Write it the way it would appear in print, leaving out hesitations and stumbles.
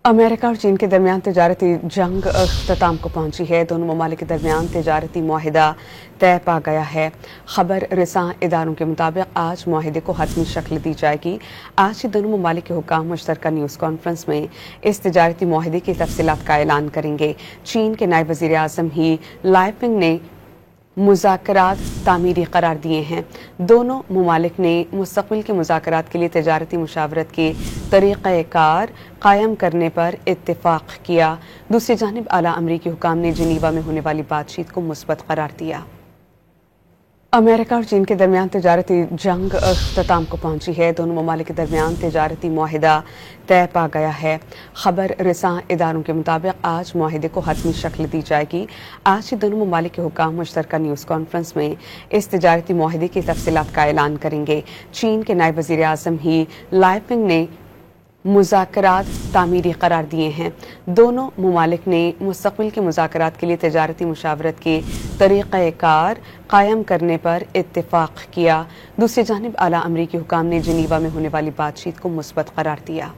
America और चीन के दरमियान तजारती जंग अख्ताम को पहुंची है। दोनों ममालिक के दरमियान तजारती मुआहिदा तय पा गया है। खबर रसां इदारों के मुताबिक आज मुआहिदे को हतमी शक्ल दी जाएगी। आज ही दोनों ममालिक के हुक्काम मुश्तरका न्यूज़ कॉन्फ्रेंस में इस तजारती मुआहिदे की तफसीलात का ऐलान करेंगे। चीन के नायब वज़ीर आज़म ही लाइपिंग ने मुज़ाकरात तामीरी करार दिए हैं। दोनों ममालिक ने मुस्तक़बिल के मुज़ाकरात के लिए तजारती मुशावरत के तरीक़ाकार कायम करने पर इत्तिफ़ाक़ किया। दूसरी जानिब आला अमरीकी हुकाम ने जिनीवा में होने वाली बातचीत को मुस्बत करार दिया। अमेरिका और चीन के दरमियान तजारती जंग अख्ताम को पहुंची है। दोनों ममालिक के दरमियान तजारती मुआहिदा तय पा गया है। खबर रसां इदारों के मुताबिक आज मुआहिदे को हतमी शक्ल दी जाएगी। आज ही दोनों ममालिक के हुक्काम मुश्तरका न्यूज़ कॉन्फ्रेंस में इस तजारती मुआहिदे की तफसीलात का ऐलान करेंगे। चीन के नायब वज़ीर आज़म ही लाइपिंग ने मुज़ाकरात तामीरी करार दिए हैं। दोनों ममालिक ने मुस्तक़बिल के मुज़ाकरात के लिए तजारती मुशावरत के तरीक़ाकार कायम करने पर इत्तिफ़ाक़ किया। दूसरी जानिब आला अमरीकी हुकाम ने जिनीवा में होने वाली बातचीत को मुस्बत करार दिया।